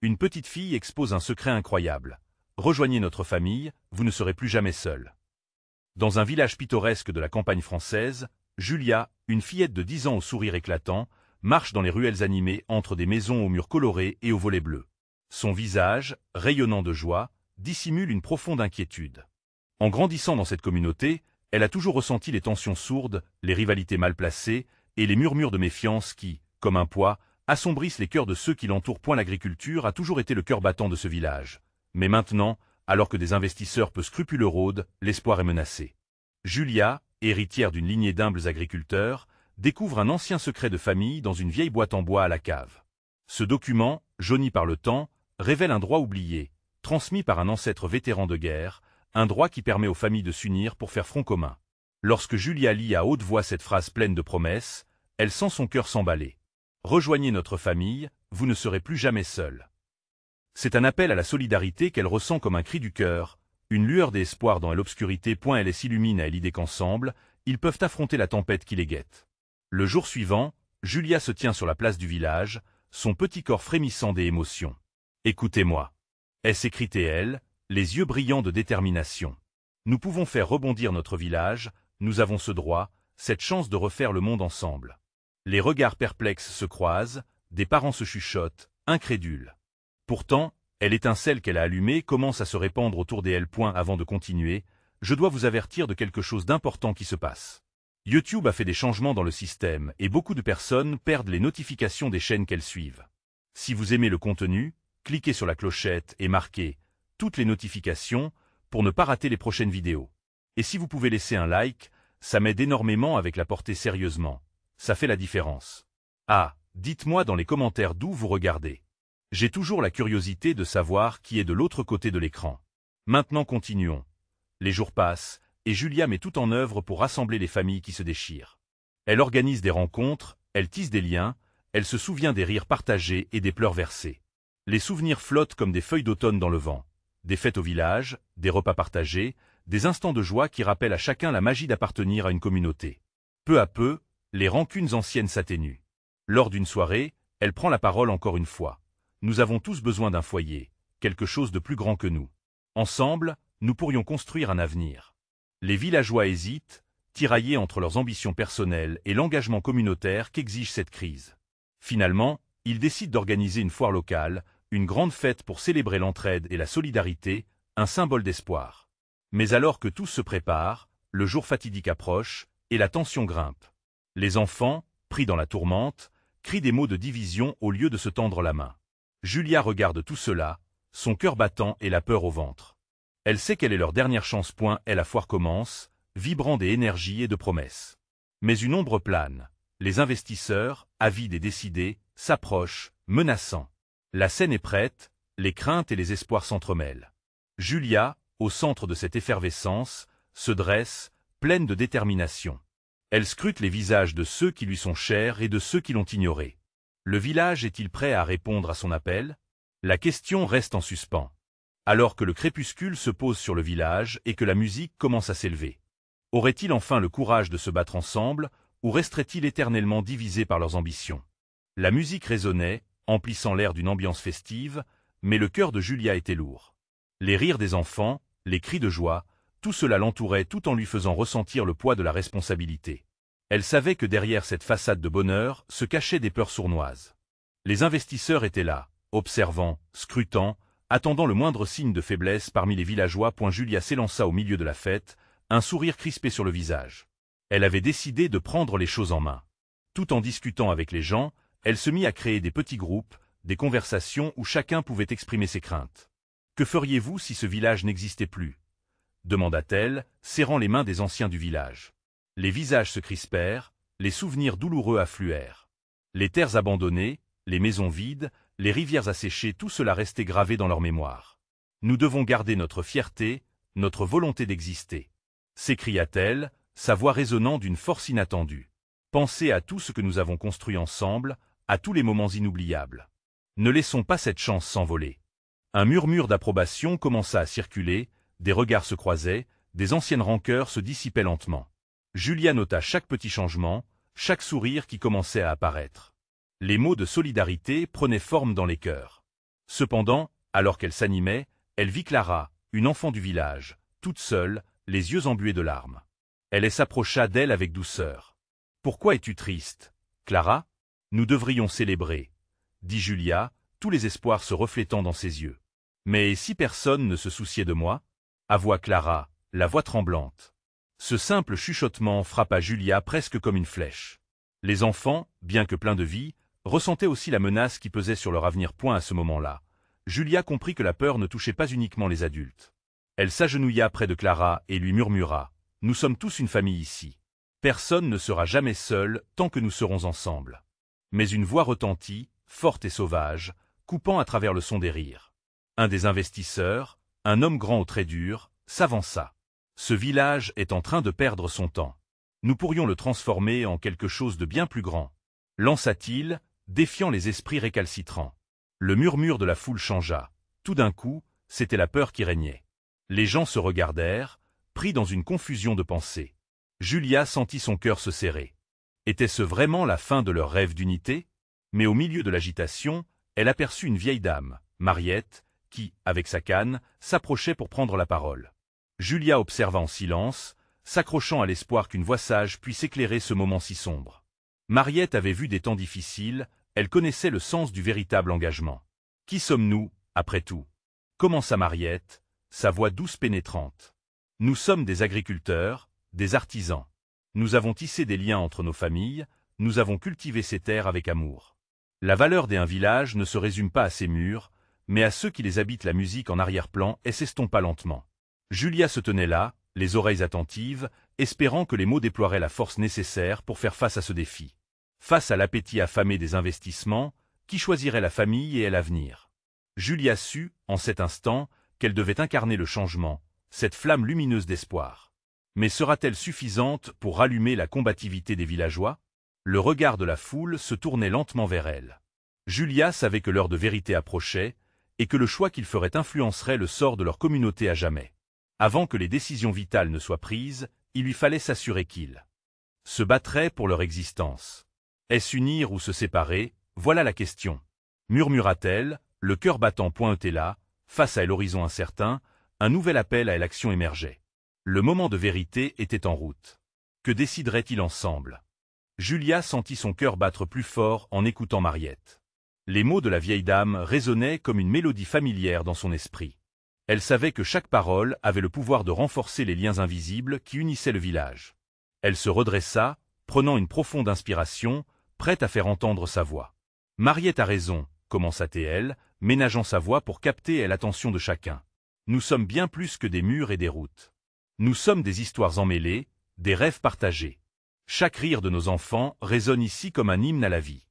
Une petite fille expose un secret incroyable. Rejoignez notre famille, vous ne serez plus jamais seul. Dans un village pittoresque de la campagne française, Julia, une fillette de 10 ans au sourire éclatant, marche dans les ruelles animées entre des maisons aux murs colorés et aux volets bleus. Son visage, rayonnant de joie, dissimule une profonde inquiétude. En grandissant dans cette communauté, elle a toujours ressenti les tensions sourdes, les rivalités mal placées et les murmures de méfiance qui, comme un poids, assombrissent les cœurs de ceux qui l'entourent. L'agriculture a toujours été le cœur battant de ce village. Mais maintenant, alors que des investisseurs peu scrupuleux rôdent, l'espoir est menacé. Julia, héritière d'une lignée d'humbles agriculteurs, découvre un ancien secret de famille dans une vieille boîte en bois à la cave. Ce document, jauni par le temps, révèle un droit oublié, transmis par un ancêtre vétéran de guerre, un droit qui permet aux familles de s'unir pour faire front commun. Lorsque Julia lit à haute voix cette phrase pleine de promesses, elle sent son cœur s'emballer. Rejoignez notre famille, vous ne serez plus jamais seul. C'est un appel à la solidarité qu'elle ressent comme un cri du cœur, une lueur d'espoir dans l'obscurité. Elle s'illumine à l'idée qu'ensemble, ils peuvent affronter la tempête qui les guette. Le jour suivant, Julia se tient sur la place du village, son petit corps frémissant d'émotion. Écoutez-moi. S'écrie-t-elle, les yeux brillants de détermination. Nous pouvons faire rebondir notre village, nous avons ce droit, cette chance de refaire le monde ensemble. Les regards perplexes se croisent, des parents se chuchotent, incrédules. Pourtant, l'étincelle qu'elle a allumée commence à se répandre autour d'elle. Avant de continuer, je dois vous avertir de quelque chose d'important qui se passe. YouTube a fait des changements dans le système et beaucoup de personnes perdent les notifications des chaînes qu'elles suivent. Si vous aimez le contenu, cliquez sur la clochette et marquez « Toutes les notifications » pour ne pas rater les prochaines vidéos. Et si vous pouvez laisser un like, ça m'aide énormément avec la portée sérieusement. Ça fait la différence. Ah, dites-moi dans les commentaires d'où vous regardez. J'ai toujours la curiosité de savoir qui est de l'autre côté de l'écran. Maintenant continuons. Les jours passent, et Julia met tout en œuvre pour rassembler les familles qui se déchirent. Elle organise des rencontres, elle tisse des liens, elle se souvient des rires partagés et des pleurs versés. Les souvenirs flottent comme des feuilles d'automne dans le vent. Des fêtes au village, des repas partagés, des instants de joie qui rappellent à chacun la magie d'appartenir à une communauté. Peu à peu, les rancunes anciennes s'atténuent. Lors d'une soirée, elle prend la parole encore une fois. Nous avons tous besoin d'un foyer, quelque chose de plus grand que nous. Ensemble, nous pourrions construire un avenir. Les villageois hésitent, tiraillés entre leurs ambitions personnelles et l'engagement communautaire qu'exige cette crise. Finalement, ils décident d'organiser une foire locale, une grande fête pour célébrer l'entraide et la solidarité, un symbole d'espoir. Mais alors que tout se prépare, le jour fatidique approche, et la tension grimpe. Les enfants, pris dans la tourmente, crient des mots de division au lieu de se tendre la main. Julia regarde tout cela, son cœur battant et la peur au ventre. Elle sait quelle est leur dernière chance. La foire commence, vibrant d'énergie et de promesses. Mais une ombre plane. Les investisseurs, avides et décidés, s'approchent, menaçants. La scène est prête, les craintes et les espoirs s'entremêlent. Julia, au centre de cette effervescence, se dresse, pleine de détermination. Elle scrute les visages de ceux qui lui sont chers et de ceux qui l'ont ignorée. Le village est-il prêt à répondre à son appel? La question reste en suspens. Alors que le crépuscule se pose sur le village et que la musique commence à s'élever. Auraient-ils enfin le courage de se battre ensemble, ou resteraient-ils éternellement divisés par leurs ambitions? La musique résonnait, emplissant l'air d'une ambiance festive, mais le cœur de Julia était lourd. Les rires des enfants, les cris de joie, tout cela l'entourait tout en lui faisant ressentir le poids de la responsabilité. Elle savait que derrière cette façade de bonheur se cachaient des peurs sournoises. Les investisseurs étaient là, observant, scrutant, attendant le moindre signe de faiblesse parmi les villageois. Julia s'élança au milieu de la fête, un sourire crispé sur le visage. Elle avait décidé de prendre les choses en main. Tout en discutant avec les gens, elle se mit à créer des petits groupes, des conversations où chacun pouvait exprimer ses craintes. « Que feriez-vous si ce village n'existait plus » demanda-t-elle, serrant les mains des anciens du village. Les visages se crispèrent, les souvenirs douloureux affluèrent. Les terres abandonnées, les maisons vides, les rivières asséchées, tout cela restait gravé dans leur mémoire. « Nous devons garder notre fierté, notre volonté d'exister » s'écria-t-elle, sa voix résonnant d'une force inattendue. « Pensez à tout ce que nous avons construit ensemble, à tous les moments inoubliables. Ne laissons pas cette chance s'envoler. » Un murmure d'approbation commença à circuler, des regards se croisaient, des anciennes rancœurs se dissipaient lentement. Julia nota chaque petit changement, chaque sourire qui commençait à apparaître. Les mots de solidarité prenaient forme dans les cœurs. Cependant, alors qu'elle s'animait, elle vit Clara, une enfant du village, toute seule, les yeux embués de larmes. Elle s'approcha d'elle avec douceur. « Pourquoi es-tu triste, Clara ? Nous devrions célébrer, » dit Julia, tous les espoirs se reflétant dans ses yeux. « Mais si personne ne se souciait de moi ?» avoua Clara, la voix tremblante. Ce simple chuchotement frappa Julia presque comme une flèche. Les enfants, bien que pleins de vie, ressentaient aussi la menace qui pesait sur leur avenir. À ce moment-là, Julia comprit que la peur ne touchait pas uniquement les adultes. Elle s'agenouilla près de Clara et lui murmura « Nous sommes tous une famille ici. Personne ne sera jamais seul tant que nous serons ensemble. » Mais une voix retentit, forte et sauvage, coupant à travers le son des rires. Un des investisseurs, un homme grand aux traits durs, s'avança. « Ce village est en train de perdre son temps. Nous pourrions le transformer en quelque chose de bien plus grand. » lança-t-il, défiant les esprits récalcitrants. Le murmure de la foule changea. Tout d'un coup, c'était la peur qui régnait. Les gens se regardèrent, pris dans une confusion de pensées. Julia sentit son cœur se serrer. Était-ce vraiment la fin de leur rêve d'unité? Mais au milieu de l'agitation, elle aperçut une vieille dame, Mariette, qui, avec sa canne, s'approchait pour prendre la parole. Julia observa en silence, s'accrochant à l'espoir qu'une voix sage puisse éclairer ce moment si sombre. Mariette avait vu des temps difficiles, elle connaissait le sens du véritable engagement. « Qui sommes-nous, après tout ?» commença Mariette, sa voix douce pénétrante. « Nous sommes des agriculteurs, des artisans. Nous avons tissé des liens entre nos familles, nous avons cultivé ces terres avec amour. La valeur d'un village ne se résume pas à ses murs, mais à ceux qui les habitent. » La musique en arrière-plan s'estompa lentement. Julia se tenait là, les oreilles attentives, espérant que les mots déploieraient la force nécessaire pour faire face à ce défi. Face à l'appétit affamé des investissements, qui choisirait la famille et l'avenir? Julia sut, en cet instant, qu'elle devait incarner le changement, cette flamme lumineuse d'espoir. Mais sera-t-elle suffisante pour rallumer la combativité des villageois? Le regard de la foule se tournait lentement vers elle. Julia savait que l'heure de vérité approchait, et que le choix qu'ils feraient influencerait le sort de leur communauté à jamais. Avant que les décisions vitales ne soient prises, il lui fallait s'assurer qu'ils se battraient pour leur existence. Est-ce unir ou se séparer? Voilà la question. Murmura-t-elle, le cœur battant. Et là, face à l'horizon incertain, un nouvel appel à l'action émergeait. Le moment de vérité était en route. Que décideraient-ils ensemble? Julia sentit son cœur battre plus fort en écoutant Mariette. Les mots de la vieille dame résonnaient comme une mélodie familière dans son esprit. Elle savait que chaque parole avait le pouvoir de renforcer les liens invisibles qui unissaient le village. Elle se redressa, prenant une profonde inspiration, prête à faire entendre sa voix. « Mariette a raison, » commença-t-elle, ménageant sa voix pour capter l'attention de chacun. « Nous sommes bien plus que des murs et des routes. Nous sommes des histoires emmêlées, des rêves partagés. Chaque rire de nos enfants résonne ici comme un hymne à la vie.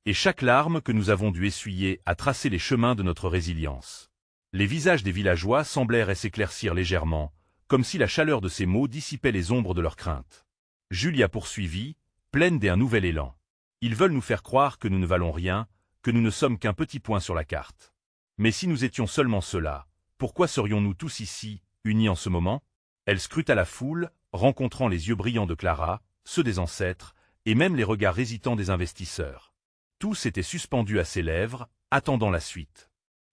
Et chaque larme que nous avons dû essuyer a tracé les chemins de notre résilience. » Les visages des villageois semblèrent s'éclaircir légèrement, comme si la chaleur de ces mots dissipait les ombres de leurs craintes. Julia poursuivit, pleine d'un nouvel élan. « Ils veulent nous faire croire que nous ne valons rien, que nous ne sommes qu'un petit point sur la carte. Mais si nous étions seulement cela, pourquoi serions-nous tous ici, unis en ce moment ?» Elle scruta la foule, rencontrant les yeux brillants de Clara, ceux des ancêtres, et même les regards hésitants des investisseurs. Tous étaient suspendus à ses lèvres, attendant la suite.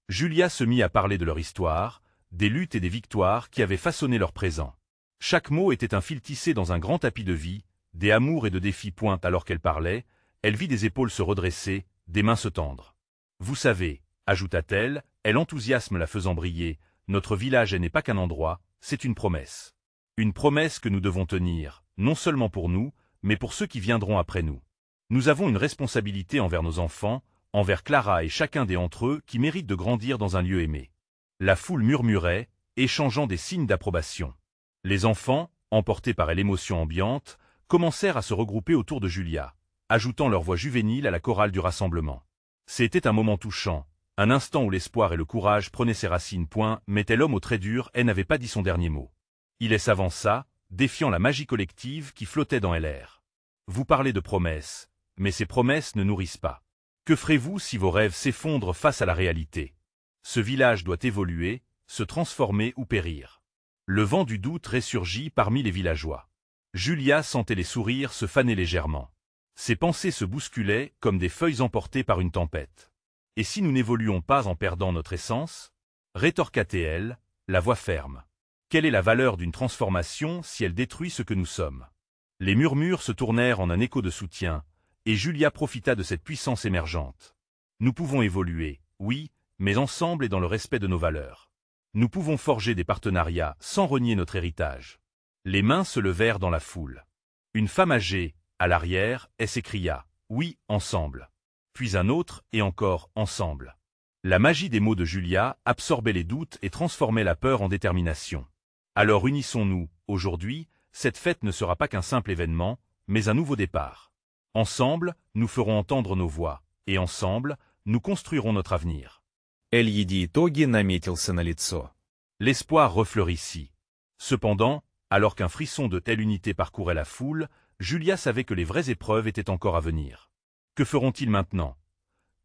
Julia se mit à parler de leur histoire, des luttes et des victoires qui avaient façonné leur présent. Chaque mot était un fil tissé dans un grand tapis de vie, des amours et de défis. Alors qu'elle parlait, elle vit des épaules se redresser, des mains se tendre. « Vous savez, » ajouta-t-elle, l'enthousiasme la faisant briller, « notre village n'est pas qu'un endroit, c'est une promesse. Une promesse que nous devons tenir, non seulement pour nous, mais pour ceux qui viendront après nous. Nous avons une responsabilité envers nos enfants, envers Clara et chacun d'entre eux qui méritent de grandir dans un lieu aimé. » La foule murmurait, échangeant des signes d'approbation. Les enfants, emportés par l'émotion ambiante, commencèrent à se regrouper autour de Julia, ajoutant leur voix juvénile à la chorale du rassemblement. C'était un moment touchant, un instant où l'espoir et le courage prenaient ses racines. Mais tel homme aux traits durs n'avait pas dit son dernier mot. Il s'avança, défiant la magie collective qui flottait dans l'air. « Vous parlez de promesses, mais ces promesses ne nourrissent pas. Que ferez-vous si vos rêves s'effondrent face à la réalité? Ce village doit évoluer, se transformer ou périr. » Le vent du doute ressurgit parmi les villageois. Julia sentait les sourires se faner légèrement. Ses pensées se bousculaient comme des feuilles emportées par une tempête. Et si nous n'évoluons pas en perdant notre essence? Rétorqua-t-elle, la voix ferme. Quelle est la valeur d'une transformation si elle détruit ce que nous sommes? Les murmures se tournèrent en un écho de soutien, et Julia profita de cette puissance émergente. Nous pouvons évoluer, oui, mais ensemble et dans le respect de nos valeurs. Nous pouvons forger des partenariats sans renier notre héritage. Les mains se levèrent dans la foule. Une femme âgée, à l'arrière, s'écria « Oui, ensemble ». Puis un autre, et encore « ensemble ». La magie des mots de Julia absorbait les doutes et transformait la peur en détermination. Alors unissons-nous, aujourd'hui, cette fête ne sera pas qu'un simple événement, mais un nouveau départ. Ensemble, nous ferons entendre nos voix, et ensemble, nous construirons notre avenir. Эльиди итоги наметился на лицо. L'espoir refleurit. Cependant, alors qu'un frisson de telle unité parcourait la foule, Julia savait que les vraies épreuves étaient encore à venir. Que feront-ils maintenant?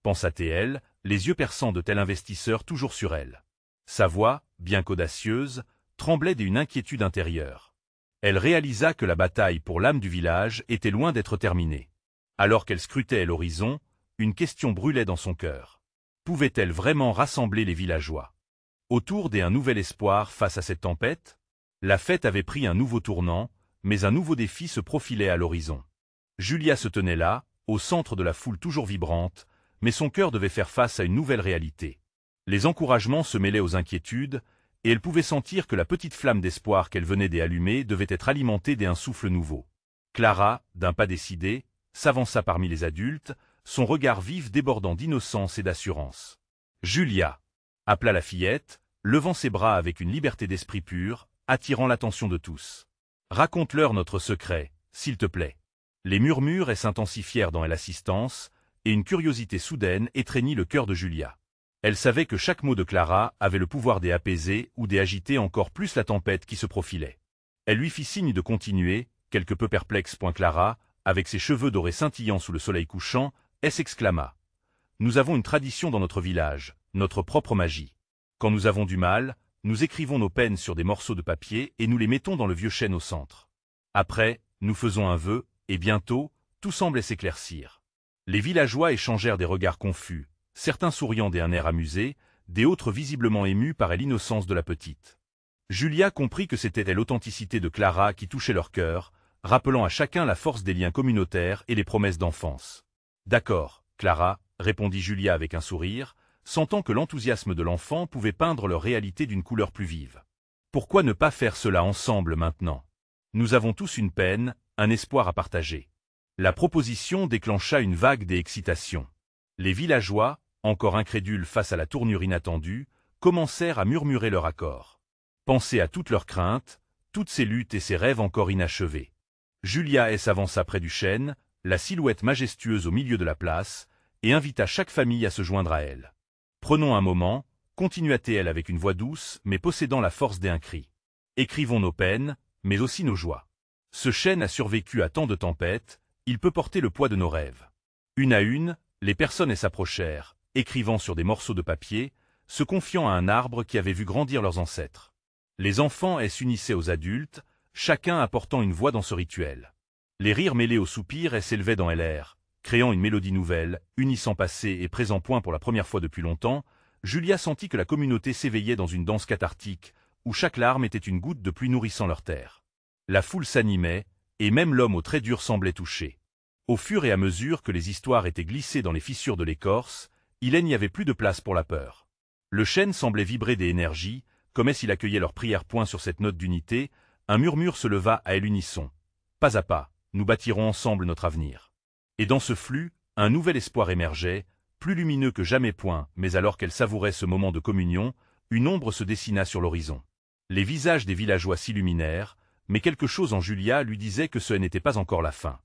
Pensa-t-elle, les yeux perçants de tel investisseur toujours sur elle. Sa voix, bien qu'audacieuse, tremblait d'une inquiétude intérieure. Elle réalisa que la bataille pour l'âme du village était loin d'être terminée. Alors qu'elle scrutait l'horizon, une question brûlait dans son cœur. Pouvait-elle vraiment rassembler les villageois? Autour d'un nouvel espoir face à cette tempête? La fête avait pris un nouveau tournant, mais un nouveau défi se profilait à l'horizon. Julia se tenait là, au centre de la foule toujours vibrante, mais son cœur devait faire face à une nouvelle réalité. Les encouragements se mêlaient aux inquiétudes, et elle pouvait sentir que la petite flamme d'espoir qu'elle venait d'allumer devait être alimentée d'un souffle nouveau. Clara, d'un pas décidé, s'avança parmi les adultes, son regard vif débordant d'innocence et d'assurance. « Julia !» appela la fillette, levant ses bras avec une liberté d'esprit pure, attirant l'attention de tous. « Raconte-leur notre secret, s'il te plaît. » Les murmures s'intensifièrent dans l'assistance, et une curiosité soudaine étreignit le cœur de Julia. Elle savait que chaque mot de Clara avait le pouvoir d'apaiser ou d'agiter encore plus la tempête qui se profilait. Elle lui fit signe de continuer, quelque peu perplexe. Clara, avec ses cheveux dorés scintillant sous le soleil couchant, s'exclama. « Nous avons une tradition dans notre village, notre propre magie. Quand nous avons du mal, nous écrivons nos peines sur des morceaux de papier et nous les mettons dans le vieux chêne au centre. Après, nous faisons un vœu, et bientôt, tout semblait s'éclaircir. » Les villageois échangèrent des regards confus, certains souriant d'un air amusé, des autres visiblement émus par l'innocence de la petite. Julia comprit que c'était l'authenticité de Clara qui touchait leur cœur, rappelant à chacun la force des liens communautaires et les promesses d'enfance. « D'accord, Clara, » répondit Julia avec un sourire, sentant que l'enthousiasme de l'enfant pouvait peindre leur réalité d'une couleur plus vive. « Pourquoi ne pas faire cela ensemble maintenant? Nous avons tous une peine, un espoir à partager. » La proposition déclencha une vague d'excitation. Les villageois, encore incrédules face à la tournure inattendue, commencèrent à murmurer leur accord. Penser à toutes leurs craintes, toutes ces luttes et ces rêves encore inachevés. Julia s'avança près du chêne, la silhouette majestueuse au milieu de la place, et invita chaque famille à se joindre à elle. « Prenons un moment », continua-t-elle avec une voix douce mais possédant la force d'un cri. « Écrivons nos peines, mais aussi nos joies. Ce chêne a survécu à tant de tempêtes, il peut porter le poids de nos rêves. » Une à une, les personnes s'approchèrent, écrivant sur des morceaux de papier, se confiant à un arbre qui avait vu grandir leurs ancêtres. Les enfants s'unissaient aux adultes, chacun apportant une voix dans ce rituel. Les rires mêlés aux soupirs s'élevaient dans l'air, créant une mélodie nouvelle, unissant passé et présent. Pour la première fois depuis longtemps, Julia sentit que la communauté s'éveillait dans une danse cathartique, où chaque larme était une goutte de pluie nourrissant leur terre. La foule s'animait, et même l'homme aux traits durs semblait touché. Au fur et à mesure que les histoires étaient glissées dans les fissures de l'écorce, il n'y avait plus de place pour la peur. Le chêne semblait vibrer des énergies, comme s'il accueillait leurs prières. Sur cette note d'unité, un murmure se leva à l'unisson. Pas à pas, nous bâtirons ensemble notre avenir. Et dans ce flux, un nouvel espoir émergeait, plus lumineux que jamais. Mais alors qu'elle savourait ce moment de communion, une ombre se dessina sur l'horizon. Les visages des villageois s'illuminèrent, mais quelque chose en Julia lui disait que ce n'était pas encore la fin.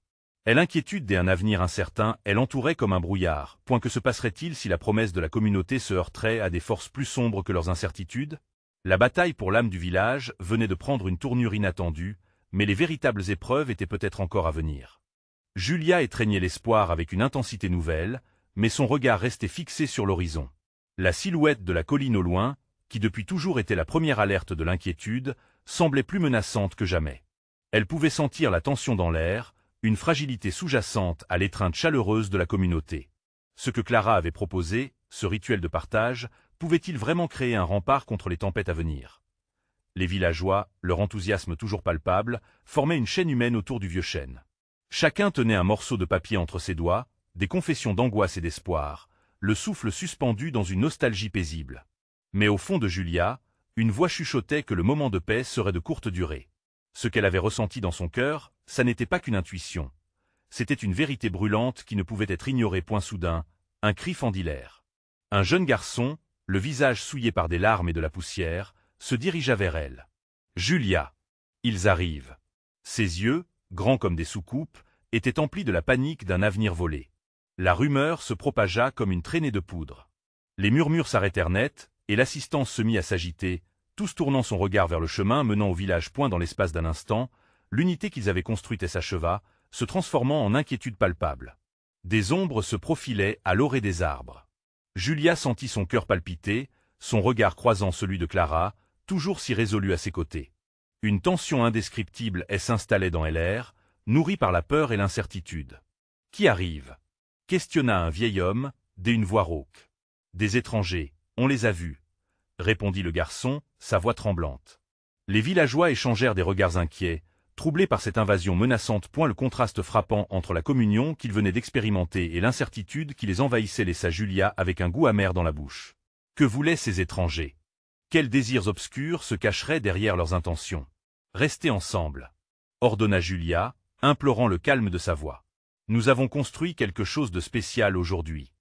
L'inquiétude d'un avenir incertain, elle entourait comme un brouillard. Que se passerait-il si la promesse de la communauté se heurterait à des forces plus sombres que leurs incertitudes? La bataille pour l'âme du village venait de prendre une tournure inattendue, mais les véritables épreuves étaient peut-être encore à venir. Julia étreignait l'espoir avec une intensité nouvelle, mais son regard restait fixé sur l'horizon. La silhouette de la colline au loin, qui depuis toujours était la première alerte de l'inquiétude, semblait plus menaçante que jamais. Elle pouvait sentir la tension dans l'air, une fragilité sous-jacente à l'étreinte chaleureuse de la communauté. Ce que Clara avait proposé, ce rituel de partage, pouvait-il vraiment créer un rempart contre les tempêtes à venir? Les villageois, leur enthousiasme toujours palpable, formaient une chaîne humaine autour du vieux chêne. Chacun tenait un morceau de papier entre ses doigts, des confessions d'angoisse et d'espoir, le souffle suspendu dans une nostalgie paisible. Mais au fond de Julia, une voix chuchotait que le moment de paix serait de courte durée. Ce qu'elle avait ressenti dans son cœur, ça n'était pas qu'une intuition. C'était une vérité brûlante qui ne pouvait être ignorée. Point soudain, un cri fendit l'air. Un jeune garçon, le visage souillé par des larmes et de la poussière, se dirigea vers elle. « Julia !» « Ils arrivent !» Ses yeux, grands comme des soucoupes, étaient emplis de la panique d'un avenir volé. La rumeur se propagea comme une traînée de poudre. Les murmures s'arrêtèrent net, et l'assistance se mit à s'agiter, tous tournant son regard vers le chemin menant au village. Dans l'espace d'un instant, l'unité qu'ils avaient construite s'acheva, se transformant en inquiétude palpable. Des ombres se profilaient à l'orée des arbres. Julia sentit son cœur palpiter, son regard croisant celui de Clara, toujours si résolue à ses côtés. Une tension indescriptible s'installait dans l'air, nourrie par la peur et l'incertitude. « Qui arrive ?» questionna un vieil homme, d'une voix rauque. « Des étrangers, on les a vus », répondit le garçon, sa voix tremblante. Les villageois échangèrent des regards inquiets, troublés par cette invasion menaçante. Le contraste frappant entre la communion qu'ils venaient d'expérimenter et l'incertitude qui les envahissait laissa Julia avec un goût amer dans la bouche. Que voulaient ces étrangers? Quels désirs obscurs se cacheraient derrière leurs intentions? Restez ensemble, ordonna Julia, implorant le calme de sa voix. Nous avons construit quelque chose de spécial aujourd'hui.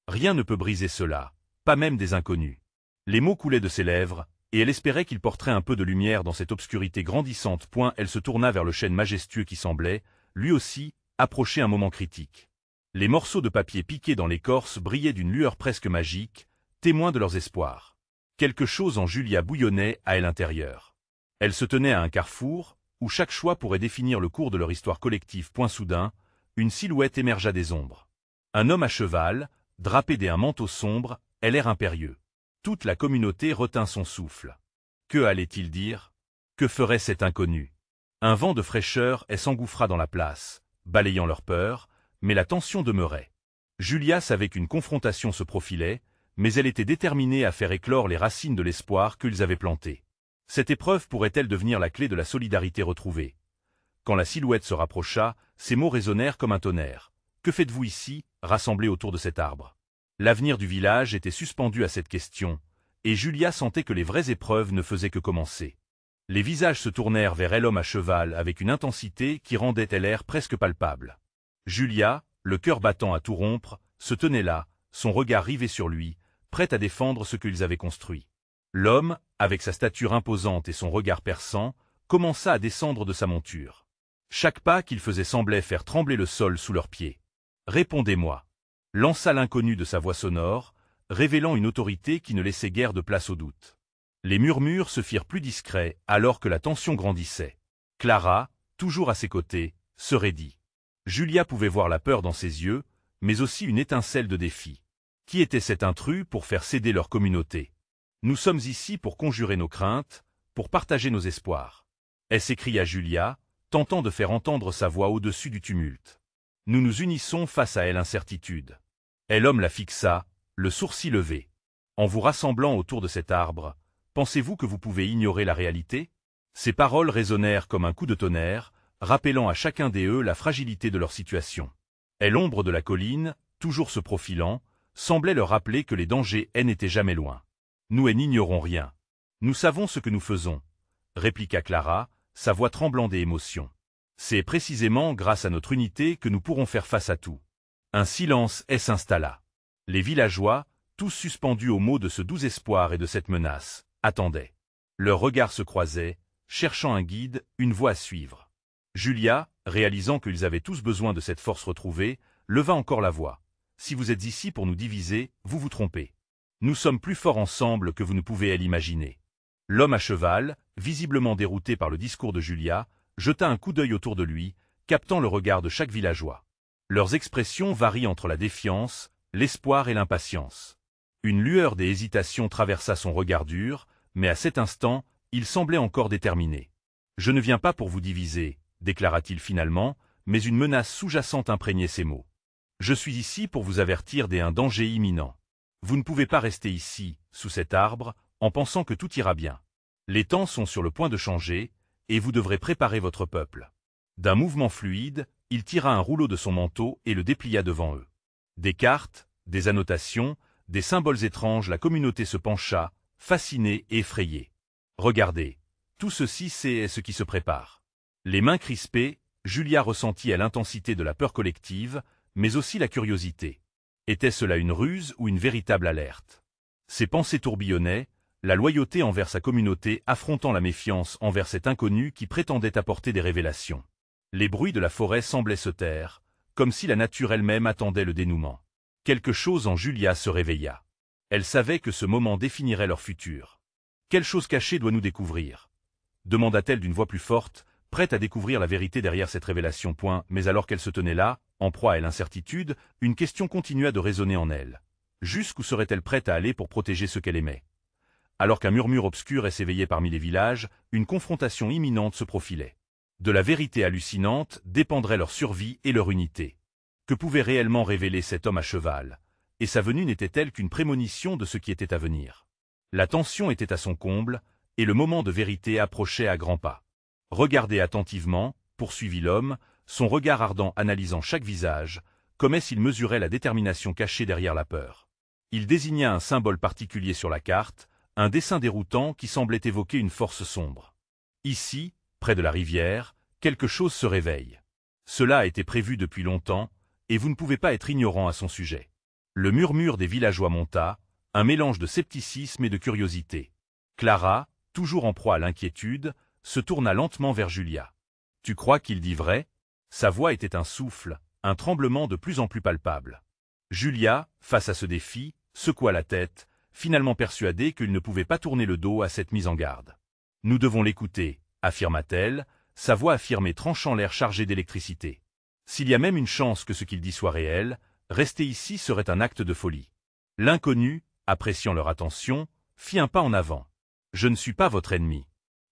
Rien ne peut briser cela, pas même des inconnus. Les mots coulaient de ses lèvres, et elle espérait qu'il porterait un peu de lumière dans cette obscurité grandissante. Elle se tourna vers le chêne majestueux qui semblait, lui aussi, approcher un moment critique. Les morceaux de papier piqués dans l'écorce brillaient d'une lueur presque magique, témoins de leurs espoirs. Quelque chose en Julia bouillonnait à l'intérieur. Elle se tenait à un carrefour, où chaque choix pourrait définir le cours de leur histoire collective. Soudain, une silhouette émergea des ombres. Un homme à cheval, drapé d'un manteau sombre, et l'air impérieux. Toute la communauté retint son souffle. Que allait-il dire? Que ferait cet inconnu? Un vent de fraîcheur s'engouffra dans la place, balayant leur peur, mais la tension demeurait. Julia savait qu'une confrontation se profilait, mais elle était déterminée à faire éclore les racines de l'espoir qu'ils avaient plantées. Cette épreuve pourrait-elle devenir la clé de la solidarité retrouvée? Quand la silhouette se rapprocha, ces mots résonnèrent comme un tonnerre. « Que faites-vous ici, rassemblés autour de cet arbre ?» L'avenir du village était suspendu à cette question, et Julia sentait que les vraies épreuves ne faisaient que commencer. Les visages se tournèrent vers l'homme à cheval avec une intensité qui rendait l'air presque palpable. Julia, le cœur battant à tout rompre, se tenait là, son regard rivé sur lui, prête à défendre ce qu'ils avaient construit. L'homme, avec sa stature imposante et son regard perçant, commença à descendre de sa monture. Chaque pas qu'il faisait semblait faire trembler le sol sous leurs pieds. « Répondez-moi » lança l'inconnu de sa voix sonore, révélant une autorité qui ne laissait guère de place au doute. Les murmures se firent plus discrets alors que la tension grandissait. Clara, toujours à ses côtés, se raidit. Julia pouvait voir la peur dans ses yeux, mais aussi une étincelle de défi. Qui était cet intrus pour faire céder leur communauté? Nous sommes ici pour conjurer nos craintes, pour partager nos espoirs. S'écria Julia, tentant de faire entendre sa voix au-dessus du tumulte. Nous nous unissons face à l'incertitude. L'homme la fixa, le sourcil levé. En vous rassemblant autour de cet arbre, pensez-vous que vous pouvez ignorer la réalité? Ces paroles résonnèrent comme un coup de tonnerre, rappelant à chacun d'eux la fragilité de leur situation. L'ombre de la colline, toujours se profilant, semblait leur rappeler que les dangers n'étaient jamais loin. Nous n'ignorons rien. Nous savons ce que nous faisons, répliqua Clara, sa voix tremblant d'émotion. C'est précisément grâce à notre unité que nous pourrons faire face à tout. Un silence s'installa. Les villageois, tous suspendus aux mots de ce doux espoir et de cette menace, attendaient. Leurs regards se croisaient, cherchant un guide, une voie à suivre. Julia, réalisant qu'ils avaient tous besoin de cette force retrouvée, leva encore la voix. Si vous êtes ici pour nous diviser, vous vous trompez. Nous sommes plus forts ensemble que vous ne pouvez l'imaginer. L'homme à cheval, visiblement dérouté par le discours de Julia, jeta un coup d'œil autour de lui, captant le regard de chaque villageois. Leurs expressions varient entre la défiance, l'espoir et l'impatience. Une lueur d'hésitation traversa son regard dur, mais à cet instant, il semblait encore déterminé. « Je ne viens pas pour vous diviser », déclara-t-il finalement, mais une menace sous-jacente imprégnait ses mots. « Je suis ici pour vous avertir d'un danger imminent. Vous ne pouvez pas rester ici, sous cet arbre, en pensant que tout ira bien. Les temps sont sur le point de changer, et vous devrez préparer votre peuple. » D'un mouvement fluide, il tira un rouleau de son manteau et le déplia devant eux. Des cartes, des annotations, des symboles étranges, la communauté se pencha, fascinée et effrayée. « Regardez, tout ceci c'est ce qui se prépare. » Les mains crispées, Julia ressentit à l'intensité de la peur collective, mais aussi la curiosité. Était-ce là une ruse ou une véritable alerte? Ses pensées tourbillonnaient, la loyauté envers sa communauté affrontant la méfiance envers cet inconnu qui prétendait apporter des révélations. Les bruits de la forêt semblaient se taire, comme si la nature elle-même attendait le dénouement. Quelque chose en Julia se réveilla. Elle savait que ce moment définirait leur futur. « Quelle chose cachée doit nous découvrir ?» demanda-t-elle d'une voix plus forte, prête à découvrir la vérité derrière cette révélation. Mais alors qu'elle se tenait là, en proie à l'incertitude, une question continua de résonner en elle. Jusqu'où serait-elle prête à aller pour protéger ce qu'elle aimait? Alors qu'un murmure obscur s'éveillait parmi les villages, une confrontation imminente se profilait. De la vérité hallucinante dépendrait leur survie et leur unité. Que pouvait réellement révéler cet homme à cheval? Et sa venue n'était-elle qu'une prémonition de ce qui était à venir? La tension était à son comble, et le moment de vérité approchait à grands pas. « Regardez attentivement », poursuivit l'homme, son regard ardent analysant chaque visage, comme s'il mesurait la détermination cachée derrière la peur. Il désigna un symbole particulier sur la carte, un dessin déroutant qui semblait évoquer une force sombre. Ici, près de la rivière, quelque chose se réveille. Cela a été prévu depuis longtemps, et vous ne pouvez pas être ignorant à son sujet. Le murmure des villageois monta, un mélange de scepticisme et de curiosité. Clara, toujours en proie à l'inquiétude, se tourna lentement vers Julia. « Tu crois qu'il dit vrai ?» Sa voix était un souffle, un tremblement de plus en plus palpable. Julia, face à ce défi, secoua la tête, finalement persuadée qu'il ne pouvait pas tourner le dos à cette mise en garde. « Nous devons l'écouter, » affirma-t-elle, sa voix affirmée tranchant l'air chargé d'électricité. « S'il y a même une chance que ce qu'il dit soit réel, rester ici serait un acte de folie. » L'inconnu, appréciant leur attention, fit un pas en avant. « Je ne suis pas votre ennemi.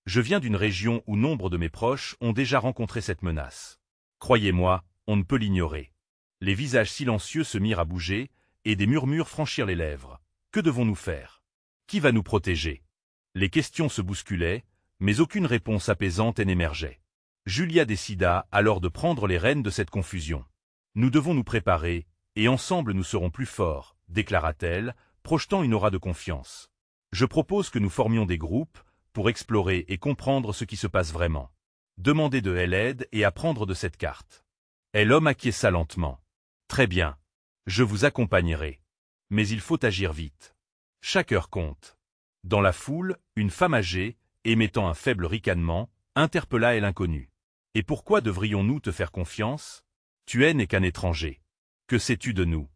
Je viens d'une région où nombre de mes proches ont déjà rencontré cette menace. Croyez-moi, on ne peut l'ignorer. » Les visages silencieux se mirent à bouger, et des murmures franchirent les lèvres. « Que devons-nous faire? Qui va nous protéger ?» Les questions se bousculaient, mais aucune réponse apaisante n'émergeait. Julia décida alors de prendre les rênes de cette confusion. « Nous devons nous préparer, et ensemble nous serons plus forts, » déclara-t-elle, projetant une aura de confiance. « Je propose que nous formions des groupes, pour explorer et comprendre ce qui se passe vraiment. Demandez de l'aide et apprendre de cette carte. » Et l'homme acquiesça lentement. « Très bien. Je vous accompagnerai. Mais il faut agir vite. Chaque heure compte. » Dans la foule, une femme âgée, émettant un faible ricanement, interpella l'inconnu. « Et pourquoi devrions-nous te faire confiance? Tu n'est qu'un étranger. Que sais-tu de nous ?»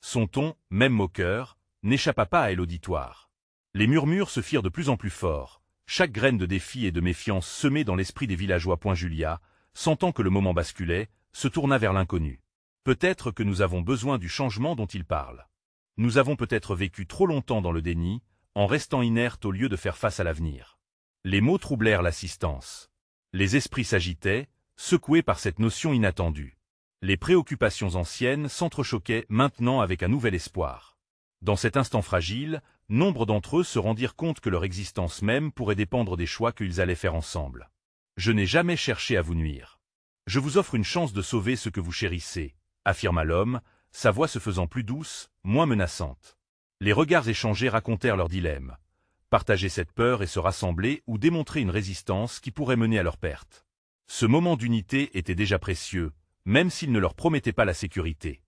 Son ton, même moqueur, n'échappa pas à l'auditoire. Les murmures se firent de plus en plus forts, chaque graine de défi et de méfiance semée dans l'esprit des villageois. Julia, sentant que le moment basculait, se tourna vers l'inconnu. « Peut-être que nous avons besoin du changement dont il parle. Nous avons peut-être vécu trop longtemps dans le déni, en restant inertes au lieu de faire face à l'avenir. » Les mots troublèrent l'assistance. Les esprits s'agitaient, secoués par cette notion inattendue. Les préoccupations anciennes s'entrechoquaient maintenant avec un nouvel espoir. Dans cet instant fragile, nombre d'entre eux se rendirent compte que leur existence même pourrait dépendre des choix qu'ils allaient faire ensemble. « Je n'ai jamais cherché à vous nuire. Je vous offre une chance de sauver ce que vous chérissez, » affirma l'homme, sa voix se faisant plus douce, moins menaçante. Les regards échangés racontèrent leur dilemme. Partager cette peur et se rassembler ou démontrer une résistance qui pourrait mener à leur perte. Ce moment d'unité était déjà précieux, même s'il ne leur promettait pas la sécurité.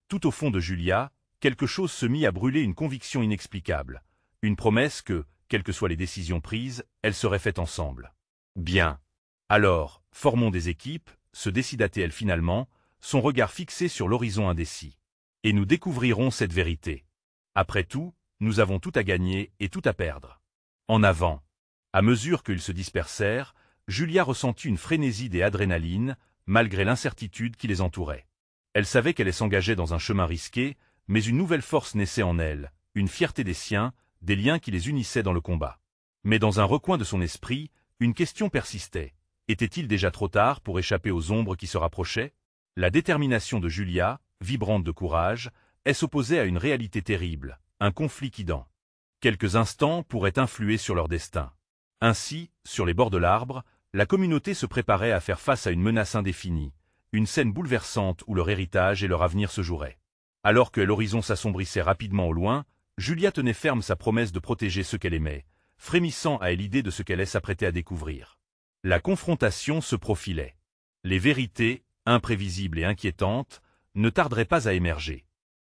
Tout au fond de Julia, quelque chose se mit à brûler, une conviction inexplicable, une promesse que, quelles que soient les décisions prises, elles seraient faites ensemble. « Bien. Alors, formons des équipes », se décida-t-elle finalement, son regard fixé sur l'horizon indécis. « Et nous découvrirons cette vérité. Après tout, nous avons tout à gagner et tout à perdre. En avant !» À mesure qu'ils se dispersèrent, Julia ressentit une frénésie des adrénalines, malgré l'incertitude qui les entourait. Elle savait qu'elle s'engageait dans un chemin risqué, mais une nouvelle force naissait en elle, une fierté des siens, des liens qui les unissaient dans le combat. Mais dans un recoin de son esprit, une question persistait. Était-il déjà trop tard pour échapper aux ombres qui se rapprochaient? La détermination de Julia, vibrante de courage, s'opposait à une réalité terrible, un conflit qui dans quelques instants pourrait influer sur leur destin. Ainsi, sur les bords de l'arbre, la communauté se préparait à faire face à une menace indéfinie, une scène bouleversante où leur héritage et leur avenir se joueraient. Alors que l'horizon s'assombrissait rapidement au loin, Julia tenait ferme sa promesse de protéger ceux qu'elle aimait, frémissant à l'idée de ce qu'elle s'apprêtait à découvrir. La confrontation se profilait. Les vérités, imprévisibles et inquiétantes, ne tarderaient pas à émerger.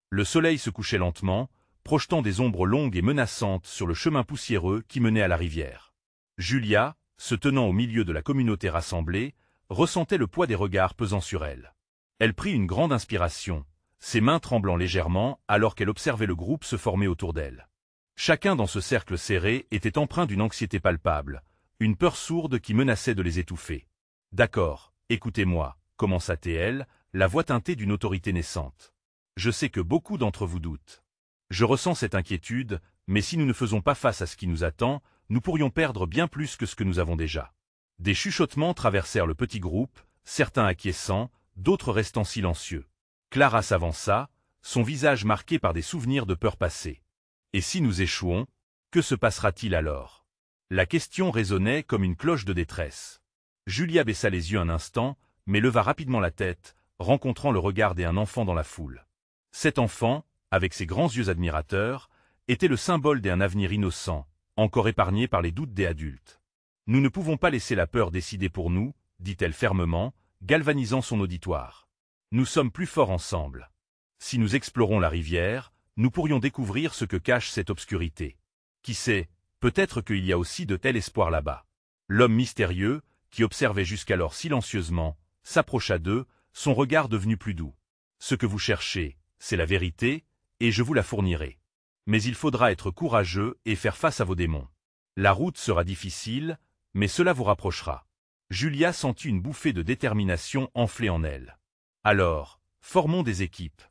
Le soleil se couchait lentement, projetant des ombres longues et menaçantes sur le chemin poussiéreux qui menait à la rivière. Julia, se tenant au milieu de la communauté rassemblée, ressentait le poids des regards pesant sur elle. Elle prit une grande inspiration, ses mains tremblant légèrement alors qu'elle observait le groupe se former autour d'elle. Chacun dans ce cercle serré était empreint d'une anxiété palpable, une peur sourde qui menaçait de les étouffer. « D'accord, écoutez-moi » commença-t-elle, la voix teintée d'une autorité naissante. « Je sais que beaucoup d'entre vous doutent. Je ressens cette inquiétude, mais si nous ne faisons pas face à ce qui nous attend, nous pourrions perdre bien plus que ce que nous avons déjà. » Des chuchotements traversèrent le petit groupe, certains acquiescents, d'autres restant silencieux. Clara s'avança, son visage marqué par des souvenirs de peur passée. « Et si nous échouons, que se passera-t-il alors ?» La question résonnait comme une cloche de détresse. Julia baissa les yeux un instant, mais leva rapidement la tête, rencontrant le regard d'un enfant dans la foule. Cet enfant, avec ses grands yeux admirateurs, était le symbole d'un avenir innocent, encore épargné par les doutes des adultes. « Nous ne pouvons pas laisser la peur décider pour nous, » dit-elle fermement, galvanisant son auditoire. « Nous sommes plus forts ensemble. Si nous explorons la rivière, nous pourrions découvrir ce que cache cette obscurité. Qui sait, peut-être qu'il y a aussi de tels espoirs là-bas. » L'homme mystérieux, qui observait jusqu'alors silencieusement, s'approcha d'eux, son regard devenu plus doux. « Ce que vous cherchez, c'est la vérité, et je vous la fournirai. Mais il faudra être courageux et faire face à vos démons. La route sera difficile, mais cela vous rapprochera. » Julia sentit une bouffée de détermination enfler en elle. « Alors, formons des équipes »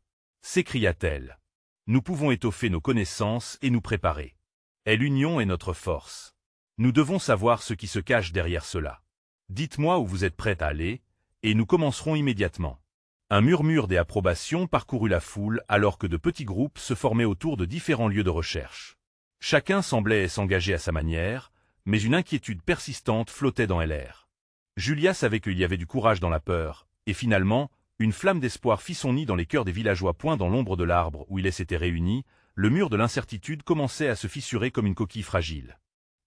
s'écria-t-elle. « Nous pouvons étoffer nos connaissances et nous préparer. Et l'union est notre force. Nous devons savoir ce qui se cache derrière cela. Dites-moi où vous êtes prête à aller, et nous commencerons immédiatement. » Un murmure d'approbation parcourut la foule alors que de petits groupes se formaient autour de différents lieux de recherche. Chacun semblait s'engager à sa manière, mais une inquiétude persistante flottait dans l'air. Julia savait qu'il y avait du courage dans la peur, et finalement, une flamme d'espoir fit son nid dans les cœurs des villageois. Dans l'ombre de l'arbre où ils s'étaient réunis, le mur de l'incertitude commençait à se fissurer comme une coquille fragile.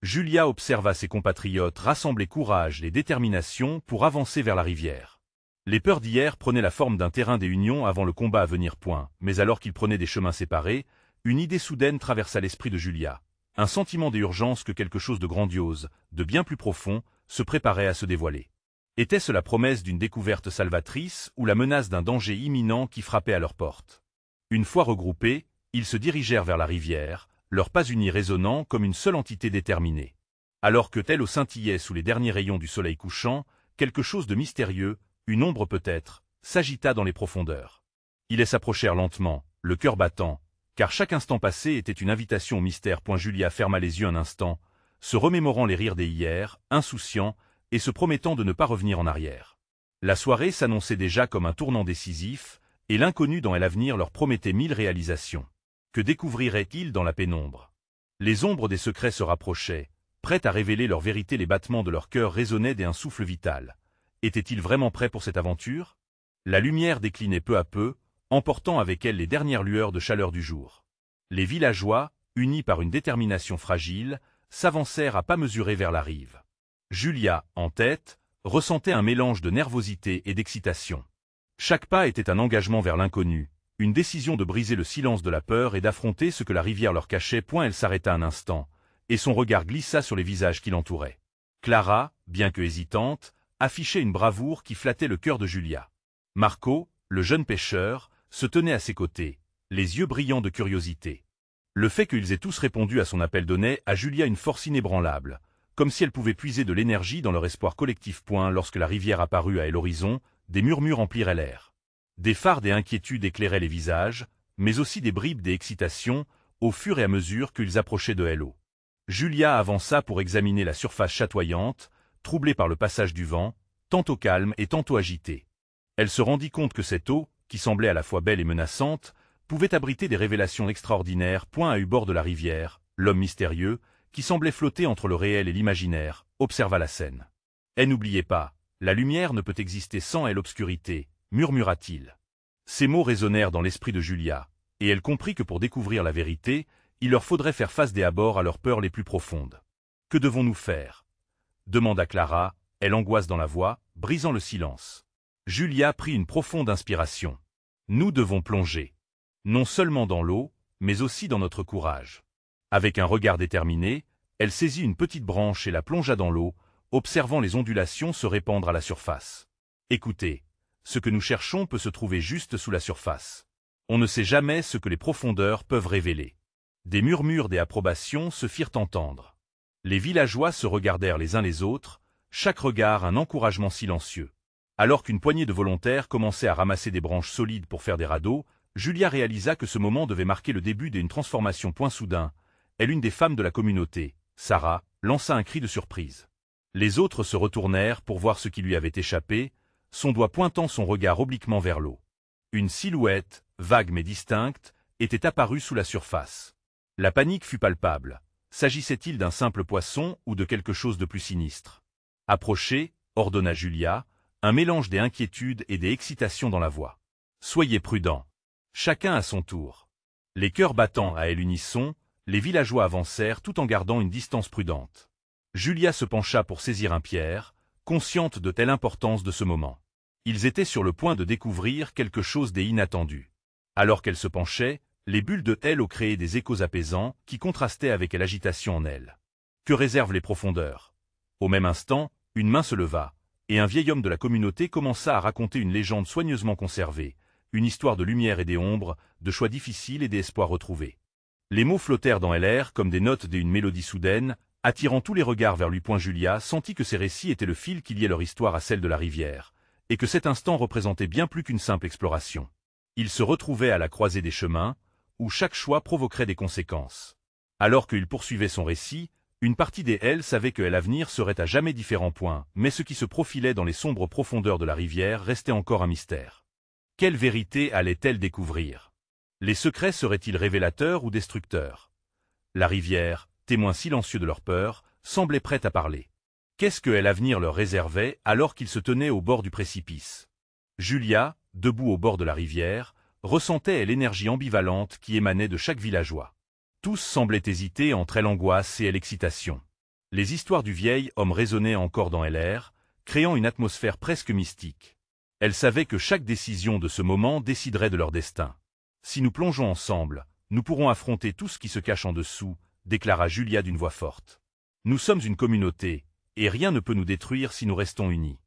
Julia observa ses compatriotes rassembler courage et détermination pour avancer vers la rivière. Les peurs d'hier prenaient la forme d'un terrain des unions avant le combat à venir. Mais alors qu'ils prenaient des chemins séparés, une idée soudaine traversa l'esprit de Julia. Un sentiment d'urgence que quelque chose de grandiose, de bien plus profond, se préparait à se dévoiler. Était-ce la promesse d'une découverte salvatrice ou la menace d'un danger imminent qui frappait à leur porte? Une fois regroupés, ils se dirigèrent vers la rivière, leurs pas unis résonnant comme une seule entité déterminée. Alors que tel scintillait sous les derniers rayons du soleil couchant, quelque chose de mystérieux, une ombre peut-être, s'agita dans les profondeurs. Ils s'approchèrent lentement, le cœur battant, car chaque instant passé était une invitation au mystère. Julia ferma les yeux un instant, se remémorant les rires des hier, insouciants, et se promettant de ne pas revenir en arrière. La soirée s'annonçait déjà comme un tournant décisif, et l'inconnu dans l'avenir leur promettait 1000 réalisations. Que découvriraient-ils dans la pénombre? Les ombres des secrets se rapprochaient, prêtes à révéler leur vérité. Les battements de leur cœur résonnaient d'un souffle vital. Étaient-ils vraiment prêts pour cette aventure? La lumière déclinait peu à peu, emportant avec elle les dernières lueurs de chaleur du jour. Les villageois, unis par une détermination fragile, s'avancèrent à pas mesurés vers la rive. Julia, en tête, ressentait un mélange de nervosité et d'excitation. Chaque pas était un engagement vers l'inconnu, une décision de briser le silence de la peur et d'affronter ce que la rivière leur cachait. Elle s'arrêta un instant, et son regard glissa sur les visages qui l'entouraient. Clara, bien que hésitante, affichait une bravoure qui flattait le cœur de Julia. Marco, le jeune pêcheur, se tenait à ses côtés, les yeux brillants de curiosité. Le fait qu'ils aient tous répondu à son appel donnait à Julia une force inébranlable, comme si elle pouvait puiser de l'énergie dans leur espoir collectif. Lorsque la rivière apparut à l'horizon, des murmures empliraient l'air. Des phares des inquiétudes éclairaient les visages, mais aussi des bribes des excitations, au fur et à mesure qu'ils approchaient de l'eau. Julia avança pour examiner la surface chatoyante, troublée par le passage du vent, tantôt calme et tantôt agitée. Elle se rendit compte que cette eau, qui semblait à la fois belle et menaçante, pouvait abriter des révélations extraordinaires. À eu bord de la rivière, l'homme mystérieux, qui semblait flotter entre le réel et l'imaginaire, observa la scène. « N'oubliez pas, la lumière ne peut exister sans elle l'obscurité, murmura-t-il. » Ces mots résonnèrent dans l'esprit de Julia, et elle comprit que pour découvrir la vérité, il leur faudrait faire face des abords à leurs peurs les plus profondes. « Que devons-nous faire » demanda Clara, elle angoisse dans la voix, brisant le silence. Julia prit une profonde inspiration. « Nous devons plonger. Non seulement dans l'eau, mais aussi dans notre courage. » Avec un regard déterminé, elle saisit une petite branche et la plongea dans l'eau, observant les ondulations se répandre à la surface. « Écoutez, ce que nous cherchons peut se trouver juste sous la surface. On ne sait jamais ce que les profondeurs peuvent révéler. » Des murmures d'approbation se firent entendre. Les villageois se regardèrent les uns les autres, chaque regard un encouragement silencieux. Alors qu'une poignée de volontaires commençait à ramasser des branches solides pour faire des radeaux, Julia réalisa que ce moment devait marquer le début d'une transformation. Soudain, une des femmes de la communauté, Sarah, lança un cri de surprise. Les autres se retournèrent pour voir ce qui lui avait échappé, son doigt pointant son regard obliquement vers l'eau. Une silhouette, vague mais distincte, était apparue sous la surface. La panique fut palpable. S'agissait-il d'un simple poisson ou de quelque chose de plus sinistre? « Approchez, ordonna Julia, un mélange des inquiétudes et des excitations dans la voix. « Soyez prudents. » Chacun à son tour. Les cœurs battant à l'unisson, les villageois avancèrent tout en gardant une distance prudente. Julia se pencha pour saisir un pierre, consciente de telle importance de ce moment. Ils étaient sur le point de découvrir quelque chose d'inattendu. Alors qu'elle se penchait, les bulles de l'eau créaient des échos apaisants qui contrastaient avec l'agitation en elle. Que réservent les profondeurs? Au même instant, une main se leva, et un vieil homme de la communauté commença à raconter une légende soigneusement conservée, une histoire de lumière et des ombres, de choix difficiles et d'espoirs retrouvés. Les mots flottèrent dans l'air comme des notes d'une mélodie soudaine, attirant tous les regards vers lui. Julia sentit que ces récits étaient le fil qui liait leur histoire à celle de la rivière, et que cet instant représentait bien plus qu'une simple exploration. Ils se retrouvaient à la croisée des chemins, où chaque choix provoquerait des conséquences. Alors qu'il poursuivait son récit, une partie d'elle savait que l'avenir serait à jamais différent. Mais ce qui se profilait dans les sombres profondeurs de la rivière restait encore un mystère. Quelle vérité allait-elle découvrir? Les secrets seraient-ils révélateurs ou destructeurs? La rivière, témoin silencieux de leur peur, semblait prête à parler. Qu'est-ce que l'avenir leur réservait alors qu'ils se tenaient au bord du précipice? Julia, debout au bord de la rivière, ressentait l'énergie ambivalente qui émanait de chaque villageois. Tous semblaient hésiter entre l'angoisse et l'excitation. Les histoires du vieil homme résonnaient encore dans l'air, créant une atmosphère presque mystique. Elle savait que chaque décision de ce moment déciderait de leur destin. « Si nous plongeons ensemble, nous pourrons affronter tout ce qui se cache en dessous, » déclara Julia d'une voix forte. « Nous sommes une communauté, et rien ne peut nous détruire si nous restons unis. »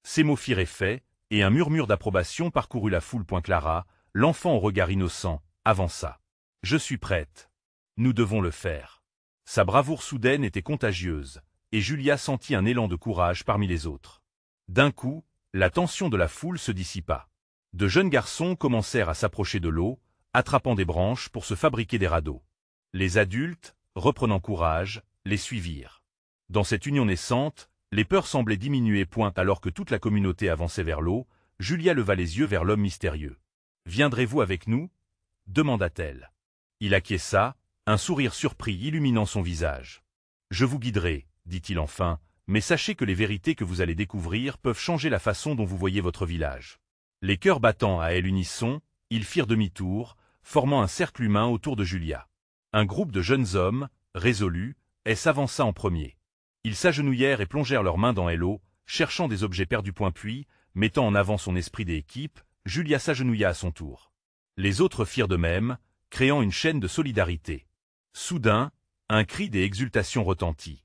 Ces mots firent effet, et un murmure d'approbation parcourut la foule. Clara, l'enfant au regard innocent, avança. « Je suis prête. Nous devons le faire. » Sa bravoure soudaine était contagieuse, et Julia sentit un élan de courage parmi les autres. D'un coup, la tension de la foule se dissipa. De jeunes garçons commencèrent à s'approcher de l'eau, attrapant des branches pour se fabriquer des radeaux. Les adultes, reprenant courage, les suivirent. Dans cette union naissante, les peurs semblaient diminuer. Alors que toute la communauté avançait vers l'eau, Julia leva les yeux vers l'homme mystérieux. « Viendrez-vous avec nous » demanda-t-elle. Il acquiesça, un sourire surpris illuminant son visage. « Je vous guiderai, » dit-il enfin, « mais sachez que les vérités que vous allez découvrir peuvent changer la façon dont vous voyez votre village. » Les cœurs battant à l'unisson, ils firent demi-tour, formant un cercle humain autour de Julia. Un groupe de jeunes hommes, résolus, s'avança en premier. Ils s'agenouillèrent et plongèrent leurs mains dans l'eau, cherchant des objets perdus. Puis, mettant en avant son esprit d'équipe, Julia s'agenouilla à son tour. Les autres firent de même, créant une chaîne de solidarité. Soudain, un cri d'exultation retentit.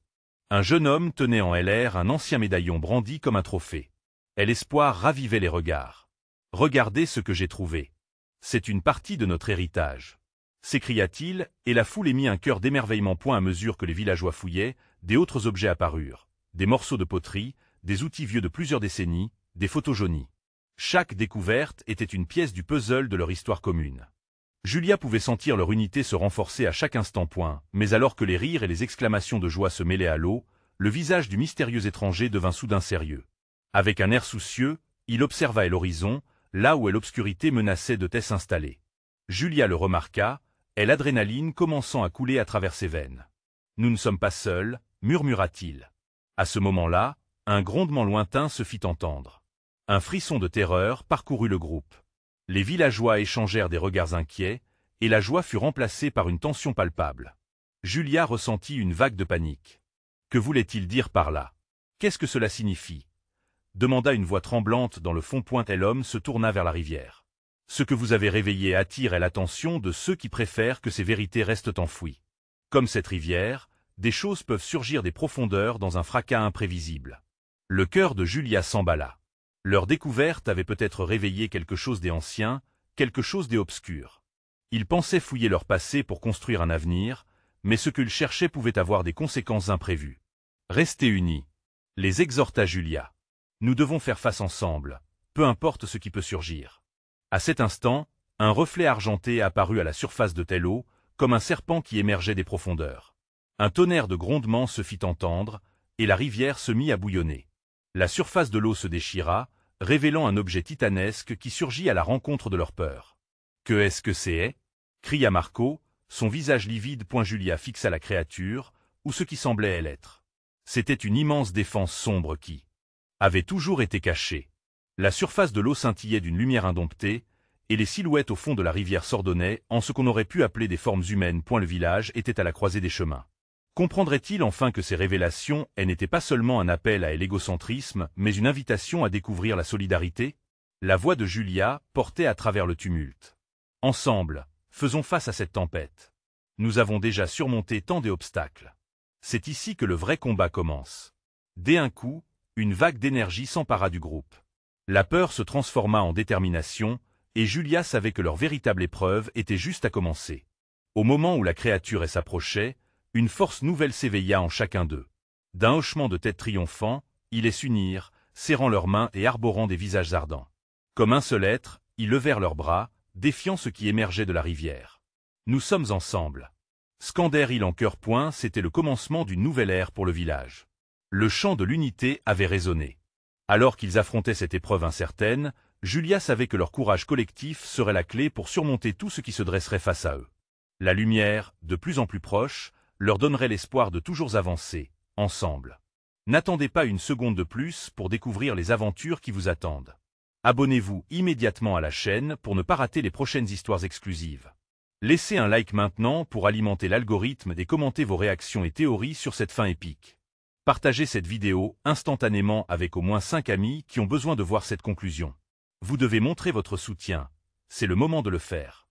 Un jeune homme tenait en l'air un ancien médaillon brandi comme un trophée. L'espoir ravivait les regards. « Regardez ce que j'ai trouvé. C'est une partie de notre héritage. » s'écria-t-il, et la foule émit un chœur d'émerveillement. À mesure que les villageois fouillaient, des autres objets apparurent. Des morceaux de poterie, des outils vieux de plusieurs décennies, des photos jaunies. Chaque découverte était une pièce du puzzle de leur histoire commune. Julia pouvait sentir leur unité se renforcer à chaque instant. Mais alors que les rires et les exclamations de joie se mêlaient à l'eau, le visage du mystérieux étranger devint soudain sérieux. Avec un air soucieux, il observa l'horizon, là où l'obscurité menaçait de s'installer. Julia le remarqua, et l'adrénaline commençant à couler à travers ses veines. « Nous ne sommes pas seuls, » murmura-t-il. À ce moment-là, un grondement lointain se fit entendre. Un frisson de terreur parcourut le groupe. Les villageois échangèrent des regards inquiets, et la joie fut remplacée par une tension palpable. Julia ressentit une vague de panique. Que voulait-il dire par là? Qu'est-ce que cela signifie? Demanda une voix tremblante dans le fond. L'homme se tourna vers la rivière. Ce que vous avez réveillé attire l'attention de ceux qui préfèrent que ces vérités restent enfouies. Comme cette rivière, des choses peuvent surgir des profondeurs dans un fracas imprévisible. Le cœur de Julia s'emballa. Leur découverte avait peut-être réveillé quelque chose des anciens, quelque chose des obscurs. Ils pensaient fouiller leur passé pour construire un avenir, mais ce qu'ils cherchaient pouvait avoir des conséquences imprévues. Restez unis. Les exhorta Julia. Nous devons faire face ensemble, peu importe ce qui peut surgir. À cet instant, un reflet argenté apparut à la surface de telle eau, comme un serpent qui émergeait des profondeurs. Un tonnerre de grondements se fit entendre, et la rivière se mit à bouillonner. La surface de l'eau se déchira, révélant un objet titanesque qui surgit à la rencontre de leur peur. « Que est-ce que c'est » cria Marco, son visage livide. Julia fixa la créature, ou ce qui semblait l'être. C'était une immense défense sombre qui avait toujours été cachée. La surface de l'eau scintillait d'une lumière indomptée, et les silhouettes au fond de la rivière s'ordonnaient en ce qu'on aurait pu appeler des formes humaines. Le village était à la croisée des chemins. Comprendrait-il enfin que ces révélations n'étaient pas seulement un appel à l'égocentrisme, mais une invitation à découvrir la solidarité? La voix de Julia portait à travers le tumulte. Ensemble, faisons face à cette tempête. Nous avons déjà surmonté tant d'obstacles. C'est ici que le vrai combat commence. Dès un coup, une vague d'énergie s'empara du groupe. La peur se transforma en détermination, et Julia savait que leur véritable épreuve était juste à commencer. Au moment où la créature s'approchait, une force nouvelle s'éveilla en chacun d'eux. D'un hochement de tête triomphant, ils s'unirent, serrant leurs mains et arborant des visages ardents. Comme un seul être, ils levèrent leurs bras, défiant ce qui émergeait de la rivière. « Nous sommes ensemble !» Scandèrent-ils en chœur. C'était le commencement d'une nouvelle ère pour le village. Le chant de l'unité avait résonné. Alors qu'ils affrontaient cette épreuve incertaine, Julia savait que leur courage collectif serait la clé pour surmonter tout ce qui se dresserait face à eux. La lumière, de plus en plus proche, leur donnerait l'espoir de toujours avancer, ensemble. N'attendez pas une seconde de plus pour découvrir les aventures qui vous attendent. Abonnez-vous immédiatement à la chaîne pour ne pas rater les prochaines histoires exclusives. Laissez un like maintenant pour alimenter l'algorithme et commentez vos réactions et théories sur cette fin épique. Partagez cette vidéo instantanément avec au moins 5 amis qui ont besoin de voir cette conclusion. Vous devez montrer votre soutien. C'est le moment de le faire.